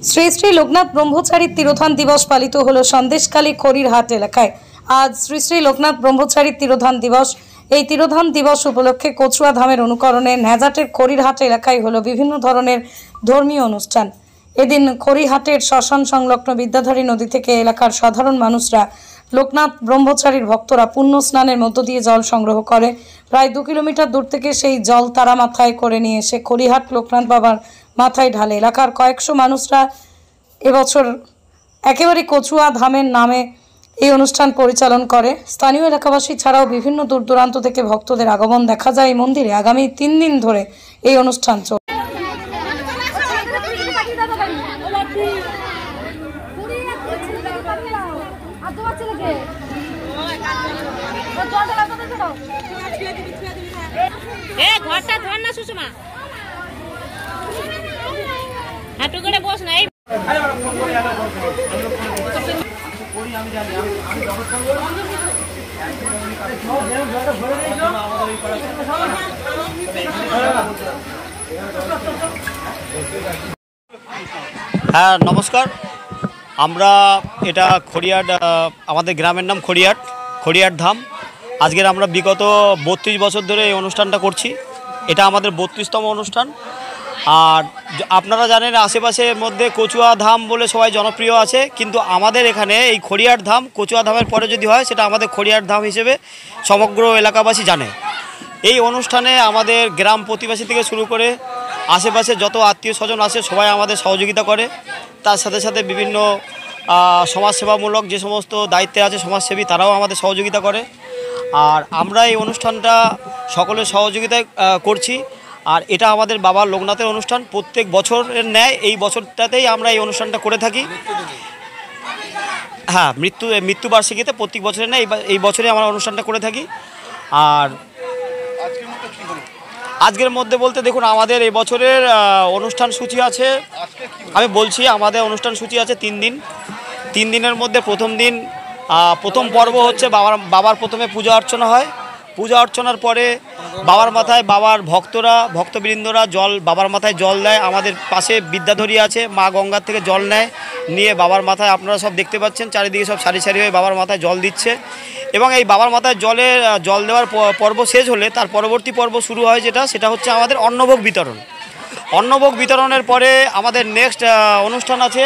শ্রী শ্রী লোকনাথ ব্রহ্মচারী তিরোধান দিবস পালিত হলো সন্দেশখালী খড়িরহাট এলাকায়। আজ শ্রী শ্রী লোকনাথ ব্রহ্মচারী তিরোধান দিবস। এই তিরোধান দিবস উপলক্ষে কচুয়া ধামের অনুকরণে ন্যাজাটের খড়িরহাট এলাকায় হলো বিভিন্ন ধরনের ধর্মীয় অনুষ্ঠান। এদিন খড়িরহাটের শ্মশান সংলগ্ন বিদ্যাধারী নদী থেকে এলাকার সাধারণ মানুষরা লোকনাথ ব্রহ্মচারীর ভক্তরা পুণ্য স্নানের মধ্য দিয়ে জল সংগ্রহ করে। প্রায় 2 কিলোমিটার দূর থেকে সেই জল তারা মাথায় করে নিয়ে এসে খড়িরহাট লোকনাথ বাবার মাথায় ঢালে। এলাকার কয়েকশো মানুষরা এবছর একেবারে কচুয়া ধামের নামে এই অনুষ্ঠান পরিচালন করে। স্থানীয় এলাকাবাসী ছাড়াও বিভিন্ন দূর দূরান্ত থেকে ভক্তদের আগমন দেখা যায় এই মন্দিরে। আগামী 3 দিন ধরে এই অনুষ্ঠান চলবে। ঘরটা ধর না সুষমা, হাঁটু করে বস না। হ্যাঁ নমস্কার, আমরা এটা খড়িয়াট, আমাদের গ্রামের নাম খড়িয়াট ধাম। আজকের আমরা বিগত 32 বছর ধরে এই অনুষ্ঠানটা করছি। এটা আমাদের 32তম অনুষ্ঠান। আর আপনারা জানেন আশেপাশের মধ্যে কচুয়া ধাম বলে সবাই জনপ্রিয় আছে, কিন্তু আমাদের এখানে এই খড়িয়াট ধাম কচুয়া ধামের পরে যদি হয় সেটা আমাদের খড়িয়াট ধাম হিসেবে সমগ্র এলাকাবাসী জানে। এই অনুষ্ঠানে আমাদের গ্রাম প্রতিবেশী থেকে শুরু করে আশেপাশে যত আত্মীয় স্বজন আছে সবাই আমাদের সহযোগিতা করে। তার সাথে সাথে বিভিন্ন সমাজসেবামূলক যে সমস্ত দায়িত্বে আছে সমাজসেবী তারাও আমাদের সহযোগিতা করে। আর আমরা এই অনুষ্ঠানটা সকলের সহযোগিতায় করছি। আর এটা আমাদের বাবা লোকনাথের অনুষ্ঠান। প্রত্যেক বছরের ন্যায় এই বছরটাতেই আমরা এই অনুষ্ঠানটা করে থাকি। হ্যাঁ, মৃত্যুবার্ষিকীতে প্রত্যেক বছরের ন্যায় এই বছরে আমরা অনুষ্ঠানটা করে থাকি। আর আজকের মধ্যে বলতে দেখুন আমাদের এই বছরের অনুষ্ঠান সূচি আছে, আমি বলছি আমাদের অনুষ্ঠান সূচি আছে 3 দিন। 3 দিনের মধ্যে প্রথম পর্ব হচ্ছে বাবার প্রথমে পূজা অর্চনা হয়। পূজা অর্চনার পরে বাবার মাথায় বাবার ভক্তবৃন্দরা বাবার মাথায় জল দেয়। আমাদের পাশে বিদ্যাধরী আছে, মা গঙ্গার থেকে জল নেয়, নিয়ে বাবার মাথায় আপনারা সব দেখতে পাচ্ছেন চারিদিকে সব সারি সারি হয়ে বাবার মাথায় জল দিচ্ছে। এবং এই বাবার মাথায় জল দেওয়ার পর্ব শেষ হলে তার পরবর্তী পর্ব শুরু হয়, সেটা হচ্ছে আমাদের অন্নভোগ বিতরণ। অন্নভোগ বিতরণের পরে আমাদের নেক্সট অনুষ্ঠান আছে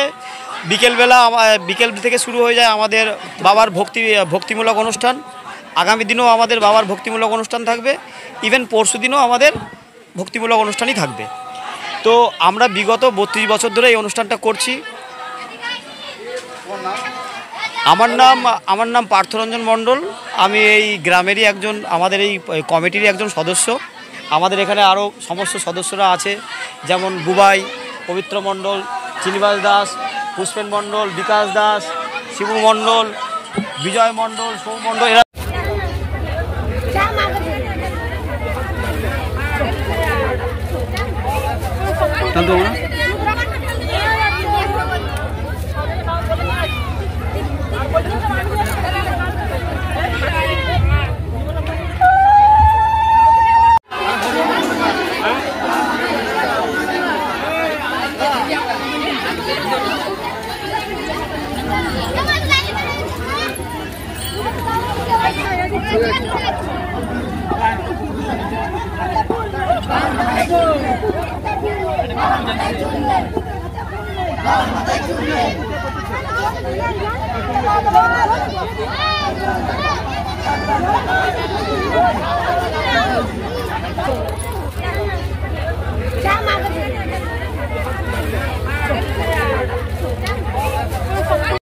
বিকেল থেকে শুরু হয়ে যায় আমাদের বাবার ভক্তিমূলক অনুষ্ঠান। আগামী দিনেও আমাদের বাবার ভক্তিমূলক অনুষ্ঠান থাকবে, ইভেন পরশু দিনও আমাদের ভক্তিমূলক অনুষ্ঠানই থাকবে। তো আমরা বিগত 32 বছর ধরে এই অনুষ্ঠানটা করছি। আমার নাম পার্থরঞ্জন মণ্ডল। আমি এই গ্রামেরই একজন, আমাদের এই কমিটিরই একজন সদস্য। আমাদের এখানে আরও সমস্ত সদস্যরা আছে, যেমন বুবাই, পবিত্র মণ্ডল, চিনিবাস দাস, পুষ্পেন মণ্ডল, বিকাশ দাস, শিবু মণ্ডল, বিজয় মণ্ডল, সৌ মণ্ডল। এরা Come on,